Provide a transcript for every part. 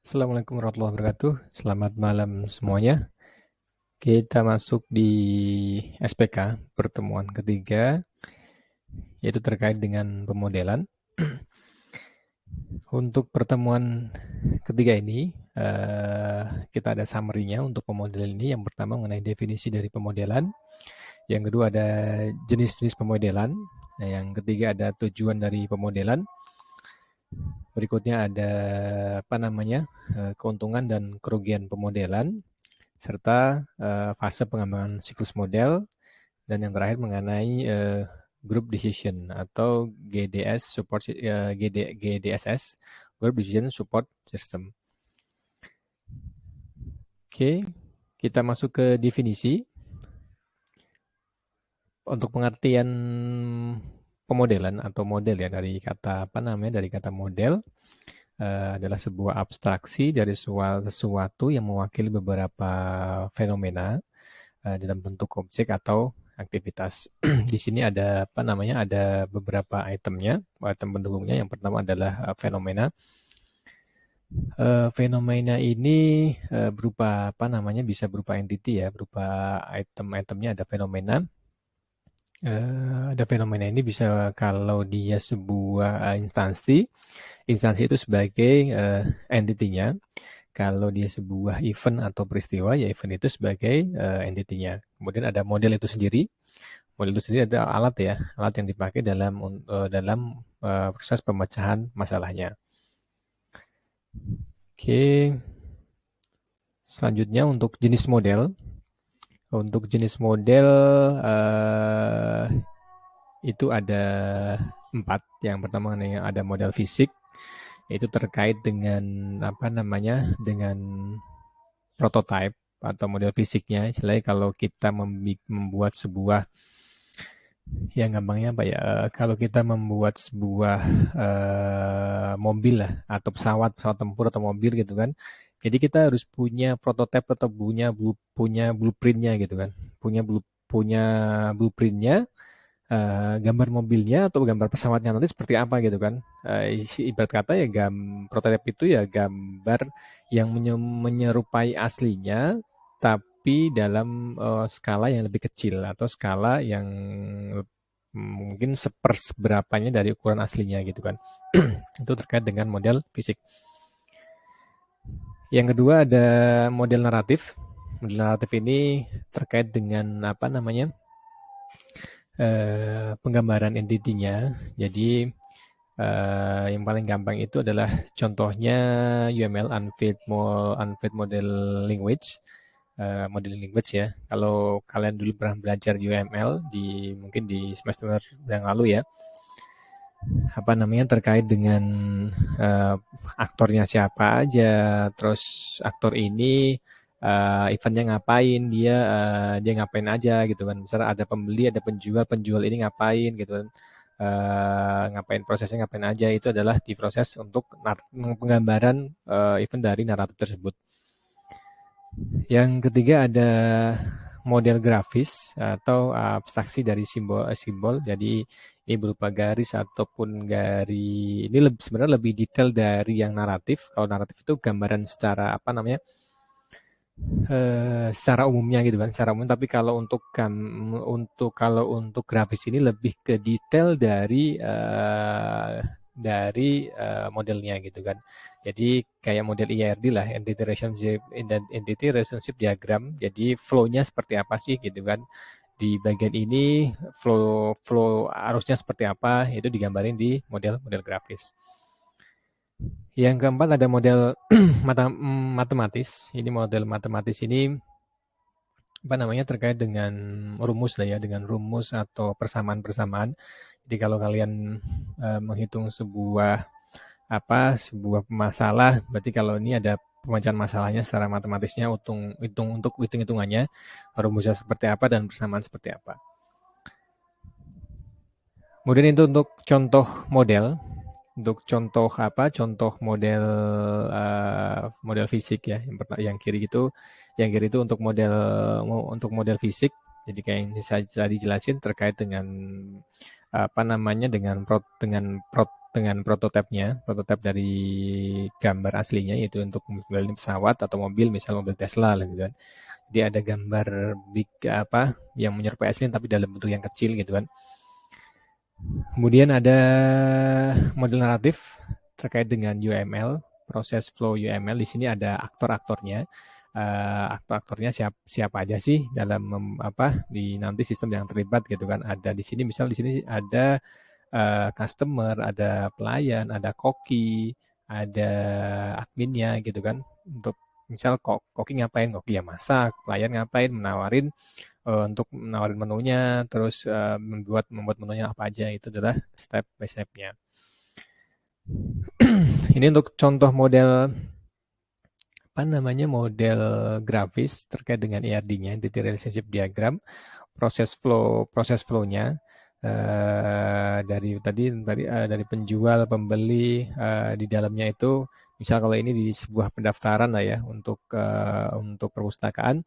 Assalamualaikum warahmatullahi wabarakatuh. Selamat malam semuanya. Kita masuk di SPK pertemuan ketiga, yaitu terkait dengan pemodelan. Untuk pertemuan ketiga ini, kita ada summary-nya untuk pemodelan ini. Yang pertama mengenai definisi dari pemodelan. Yang kedua ada jenis-jenis pemodelan. Nah, yang ketiga ada tujuan dari pemodelan. Berikutnya ada keuntungan dan kerugian pemodelan, serta fase pengembangan siklus model, dan yang terakhir mengenai group decision atau GDSS, Group Decision Support System. Oke, kita masuk ke definisi. Untuk pengertian pemodelan atau model ya, dari kata model adalah sebuah abstraksi dari sesuatu yang mewakili beberapa fenomena dalam bentuk objek atau aktivitas. Di sini ada ada beberapa item pendukungnya. Yang pertama adalah fenomena. Fenomena ini berupa bisa berupa entity ya, berupa item-itemnya ada fenomena. Ada fenomena ini bisa kalau dia sebuah instansi itu sebagai entity-nya. Kalau dia sebuah event atau peristiwa, ya event itu sebagai entity-nya. Kemudian ada model itu sendiri. Model itu sendiri ada alat yang dipakai dalam proses pemecahan masalahnya. Oke, selanjutnya untuk jenis model. Untuk jenis model itu ada 4. Yang pertama ada model fisik, itu terkait dengan dengan prototype atau model fisiknya. Istilahnya kalau kita membuat sebuah, yang gampangnya kalau kita membuat sebuah mobil lah, atau pesawat tempur atau mobil gitu kan. Jadi kita harus punya prototipe atau punya blueprintnya gitu kan. Punya blueprintnya, gambar mobilnya atau gambar pesawatnya nanti seperti apa gitu kan. Ibarat kata ya, prototipe itu ya gambar yang menyerupai aslinya, tapi dalam skala yang lebih kecil atau skala yang mungkin seberapanya dari ukuran aslinya gitu kan. Itu terkait dengan model fisik. Yang kedua ada model naratif. Model naratif ini terkait dengan penggambaran entity-nya. Jadi yang paling gampang itu adalah contohnya UML, Unfit Model Language, modeling language ya. Kalau kalian dulu pernah belajar UML mungkin di semester yang lalu ya, terkait dengan aktornya siapa aja, terus aktor ini eventnya ngapain, dia ngapain aja gitu kan. Misalnya ada pembeli, ada penjual ini ngapain gitu kan. Ngapain prosesnya, ngapain aja, itu adalah diproses untuk penggambaran event dari naratif tersebut. Yang ketiga ada model grafis atau abstraksi dari simbol. Jadi ini berupa garis ataupun ini sebenarnya lebih detail dari yang naratif. Kalau naratif itu gambaran secara secara umumnya gitu kan, secara umum. Tapi kalau untuk grafis ini lebih ke detail modelnya gitu kan. Jadi kayak model IRD lah, Entity Relationship Diagram. Jadi flow-nya seperti apa sih gitu kan. Di bagian ini flow arusnya seperti apa, itu digambarin di model grafis. Yang keempat ada model matematis. Ini model matematis ini terkait dengan rumus lah ya, dengan rumus atau persamaan-persamaan. Jadi kalau kalian menghitung sebuah masalah, berarti kalau ini ada pemecahan masalahnya secara matematisnya, untuk hitung-hitungannya, rumusnya seperti apa dan persamaan seperti apa. Kemudian itu untuk contoh model. Untuk contoh model fisik ya. Yang kiri itu untuk model fisik. Jadi kayak yang saya tadi jelasin terkait dengan dengan dengan prototipe dari gambar aslinya, yaitu untuk pesawat atau mobil, misal mobil Tesla gitu kan. Jadi ada gambar big yang menyerupai asli tapi dalam bentuk yang kecil gitu kan. Kemudian ada model naratif terkait dengan UML, proses flow UML. Di sini ada aktor-aktornya. Aktor-aktornya siapa aja sih dalam di nanti sistem yang terlibat gitu kan. Ada di sini, misal di sini ada customer, ada pelayan, ada koki, ada adminnya gitu kan. Untuk misal koki ngapain? Koki ya masak, pelayan ngapain? Untuk menawarin menunya, terus membuat menunya apa aja, itu adalah step by step-nya. Ini untuk contoh model model grafis terkait dengan ERD-nya, Entity Relationship Diagram, proses flow-nya dari penjual, pembeli, di dalamnya itu, misal kalau ini di sebuah pendaftaran lah ya untuk perpustakaan.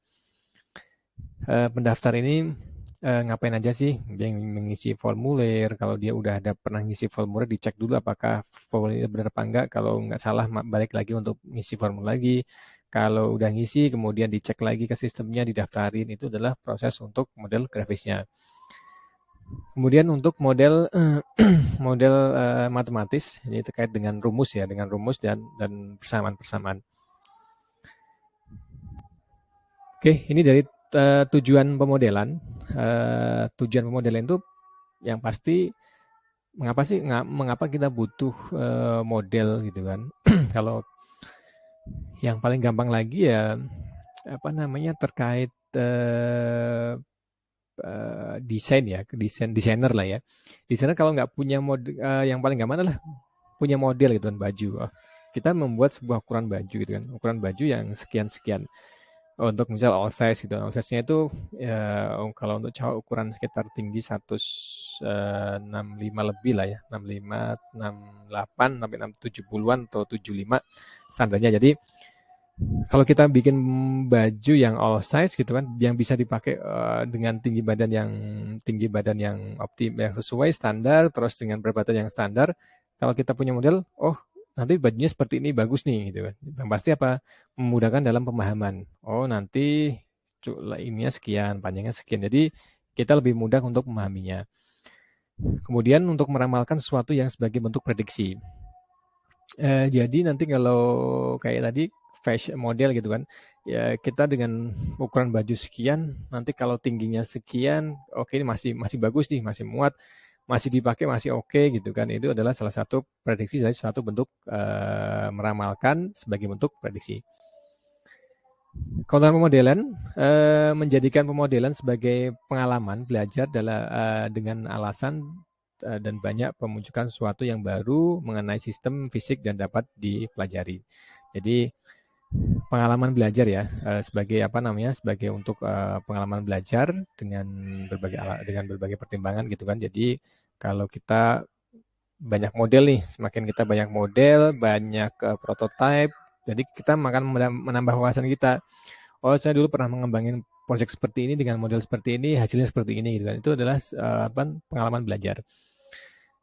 Pendaftar ini ngapain aja sih? Yang mengisi formulir. Kalau dia udah ada pernah ngisi formulir, dicek dulu apakah formulir benar apa enggak. Kalau nggak salah, balik lagi untuk ngisi formulir lagi. Kalau udah ngisi, kemudian dicek lagi ke sistemnya, didaftarin. Itu adalah proses untuk model grafisnya. Kemudian untuk model matematis, ini terkait dengan rumus ya, dan persamaan-persamaan. Oke, ini dari tujuan pemodelan. Tujuan pemodelan itu yang pasti mengapa kita butuh model gitu kan. Kalau yang paling gampang lagi ya terkait desainer lah ya. Desainer kalau nggak punya model, yang paling gampang adalah punya model gitu kan, baju. Kita membuat sebuah ukuran baju gitu kan, ukuran baju yang sekian-sekian. Untuk misal all size gitu, all size-nya itu ya, kalau untuk cowok ukuran sekitar tinggi 165 lebih lah ya, 65, 68 sampai 70-an atau 75 standarnya. Jadi kalau kita bikin baju yang all size gitu kan, yang bisa dipakai dengan tinggi badan yang yang sesuai standar, terus dengan berat badan yang standar. Kalau kita punya model, nanti bajunya seperti ini bagus nih gitu kan. Yang pasti memudahkan dalam pemahaman. Nanti ininya sekian, panjangnya sekian. Jadi kita lebih mudah untuk memahaminya. Kemudian untuk meramalkan sesuatu yang sebagai bentuk prediksi. Jadi nanti kalau kayak tadi fashion model gitu kan, ya kita dengan ukuran baju sekian, nanti kalau tingginya sekian, oke, ini masih bagus nih, masih muat, masih dipakai, masih oke gitu kan. Itu adalah salah satu prediksi dari suatu bentuk meramalkan sebagai bentuk prediksi. Kalau pemodelan, menjadikan pemodelan sebagai pengalaman belajar dengan alasan dan banyak pemuncukan sesuatu yang baru mengenai sistem fisik dan dapat dipelajari. Jadi pengalaman belajar ya, sebagai sebagai untuk pengalaman belajar dengan berbagai pertimbangan gitu kan. Jadi kalau kita banyak model nih, semakin kita banyak model, banyak prototype, jadi kita akan menambah wawasan kita. Saya dulu pernah mengembangin proyek seperti ini dengan model seperti ini, hasilnya seperti ini gitu kan. Itu adalah pengalaman belajar.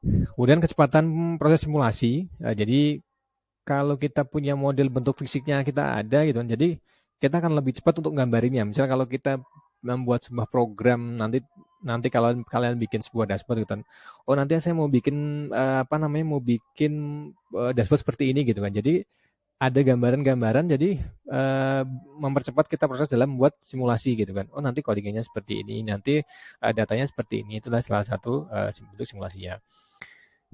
Kemudian kecepatan proses simulasi. Jadi kalau kita punya model bentuk fisiknya kita ada gitu kan, jadi kita akan lebih cepat untuk gambarinnya. Misalnya kalau kita membuat sebuah program, nanti kalau kalian bikin sebuah dashboard gitu kan, nanti saya mau bikin dashboard seperti ini gitu kan. Jadi ada gambaran-gambaran, jadi mempercepat kita proses dalam membuat simulasi gitu kan. Nanti codingannya seperti ini, nanti datanya seperti ini. Itulah salah satu bentuk simulasinya.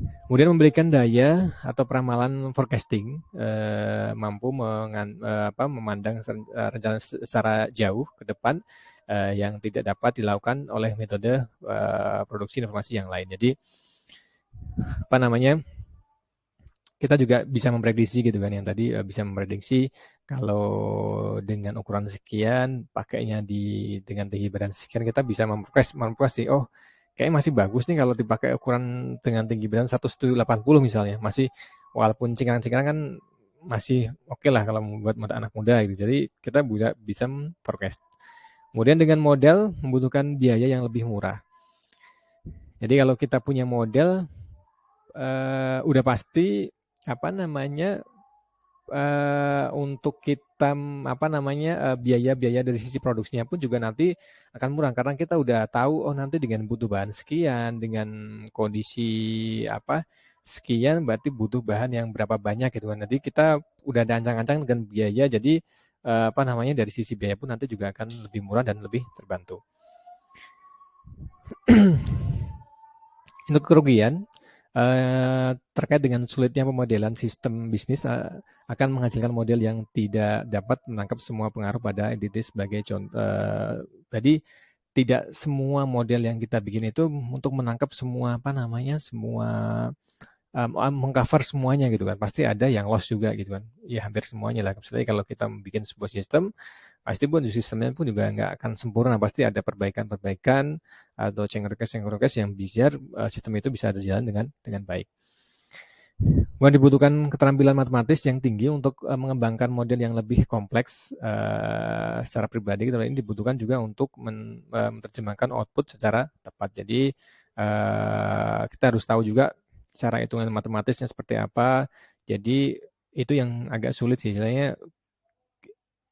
Kemudian memberikan daya atau peramalan forecasting, mampu memandang rencana secara jauh ke depan yang tidak dapat dilakukan oleh metode produksi informasi yang lain. Jadi kita juga bisa memprediksi gitu kan, yang tadi bisa memprediksi kalau dengan ukuran sekian, pakainya dengan tinggi badan sekian, kita bisa memproses sih, kayaknya masih bagus nih kalau dipakai ukuran dengan tinggi badan 180 misalnya. Masih, walaupun cingkrang-cingkrang kan masih oke lah kalau buat anak muda gitu. Jadi kita bisa forecast. Kemudian dengan model membutuhkan biaya yang lebih murah. Jadi kalau kita punya model, udah pasti apa namanya untuk kita apa namanya biaya-biaya dari sisi produksinya pun juga nanti akan murah karena kita udah tahu oh nanti dengan butuh bahan sekian dengan kondisi apa sekian berarti butuh bahan yang berapa banyak gitu kan. Nanti kita udah ada ancang-ancang dengan biaya jadi apa namanya dari sisi biaya pun nanti juga akan lebih murah dan lebih terbantu. Untuk kerugian terkait dengan sulitnya pemodelan sistem bisnis akan menghasilkan model yang tidak dapat menangkap semua pengaruh pada entitas sebagai contoh. Jadi tidak semua model yang kita bikin itu untuk menangkap semua apa namanya semua mengcover semuanya gitu kan. Pasti ada yang loss juga gitu kan. Ya hampir semuanya lah. Misalnya kalau kita bikin sebuah sistem, pasti pun sistemnya pun juga nggak akan sempurna. Pasti ada perbaikan-perbaikan atau change request yang biar sistem itu bisa berjalan dengan baik. Dibutuhkan keterampilan matematis yang tinggi untuk mengembangkan model yang lebih kompleks secara pribadi. Ini dibutuhkan juga untuk menerjemahkan output secara tepat. Jadi kita harus tahu juga cara hitungan matematisnya seperti apa. Jadi itu yang agak sulit sih. Istilahnya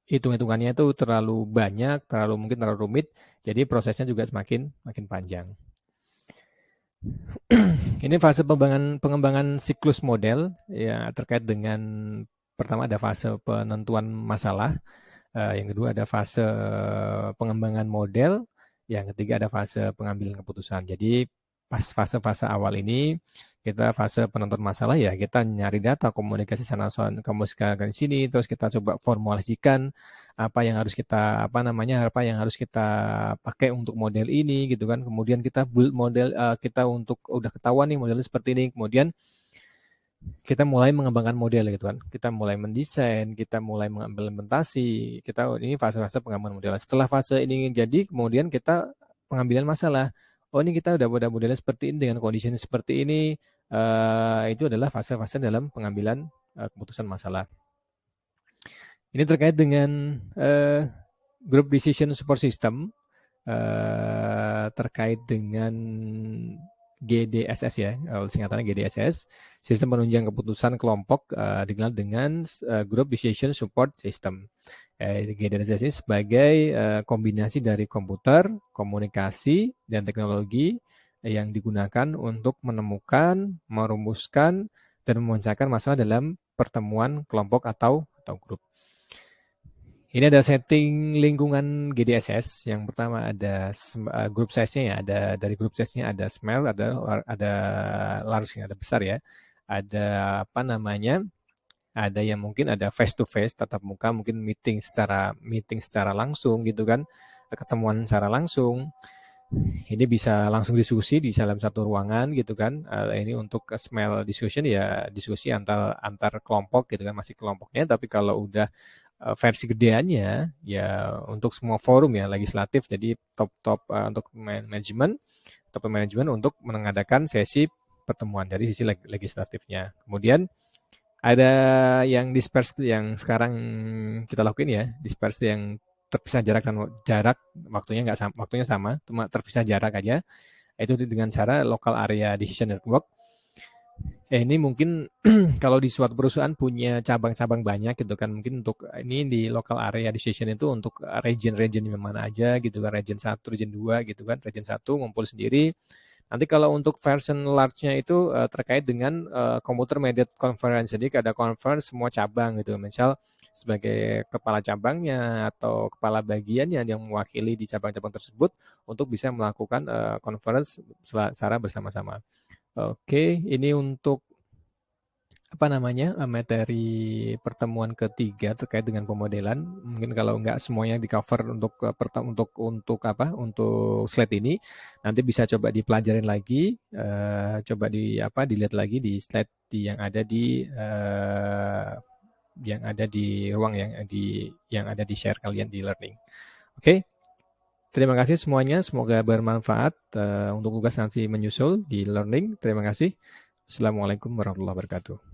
hitung-hitungannya itu terlalu banyak, mungkin terlalu rumit. Jadi prosesnya juga semakin panjang. Ini fase pengembangan siklus model ya terkait dengan pertama ada fase penentuan masalah, yang kedua ada fase pengembangan model, yang ketiga ada fase pengambilan keputusan. Jadi pas fase-fase awal ini kita fase penentuan masalah ya kita nyari data komunikasi sana komunikasi sini terus kita coba formulasikan apa yang harus kita pakai untuk model ini gitu kan. Kemudian kita build model kita untuk udah ketahuan nih modelnya seperti ini. Kemudian kita mulai mengembangkan model gitu kan. Kita mulai mendesain, kita mulai mengimplementasi. Ini fase-fase pengembangan model. Setelah fase ini jadi kemudian kita pengambilan masalah. Oh ini kita udah modelnya seperti ini dengan kondisi seperti ini. Itu adalah fase-fase dalam pengambilan keputusan masalah. Ini terkait dengan Group Decision Support System terkait dengan GDSS ya, singkatannya GDSS, Sistem Penunjang Keputusan Kelompok dikenal dengan Group Decision Support System. GDSS ini sebagai kombinasi dari komputer, komunikasi, dan teknologi yang digunakan untuk menemukan, merumuskan, dan memecahkan masalah dalam pertemuan kelompok atau grup. Ini ada setting lingkungan GDSS. Yang pertama ada group size-nya ya. Ada dari group size-nya ada small, ada large, ada besar ya. Ada apa namanya? Ada yang mungkin ada face to face, tatap muka, mungkin meeting secara langsung gitu kan. Ketemuan secara langsung. Ini bisa langsung diskusi di dalam satu ruangan gitu kan. Ini untuk small discussion ya diskusi antar kelompok gitu kan, masih kelompoknya. Tapi kalau udah versi gedeannya ya untuk semua forum ya legislatif, jadi top untuk manajemen untuk mengadakan sesi pertemuan dari sisi legislatifnya. Kemudian ada yang disperse yang sekarang kita lakuin ya, disperse yang terpisah jarak waktunya sama, cuma terpisah jarak aja. Itu dengan cara local area decision network. Ini mungkin kalau di suatu perusahaan punya cabang-cabang banyak gitu kan, mungkin untuk ini di local area decision itu untuk region-region yang mana aja gitu kan, region 1, region 2 gitu kan, region 1 ngumpul sendiri. Nanti kalau untuk version large-nya itu terkait dengan computer mediated conference, jadi ada conference semua cabang gitu, misal sebagai kepala cabangnya atau kepala bagiannya yang mewakili di cabang-cabang tersebut untuk bisa melakukan conference secara bersama-sama. Oke, ini untuk materi pertemuan ketiga terkait dengan pemodelan. Mungkin kalau nggak semuanya di cover untuk slide ini, nanti bisa coba dipelajarin lagi, coba dilihat lagi di slide yang ada di ruang yang ada di share kalian di learning. Oke. Terima kasih semuanya, semoga bermanfaat untuk tugas nanti menyusul di learning. Terima kasih. Assalamualaikum warahmatullahi wabarakatuh.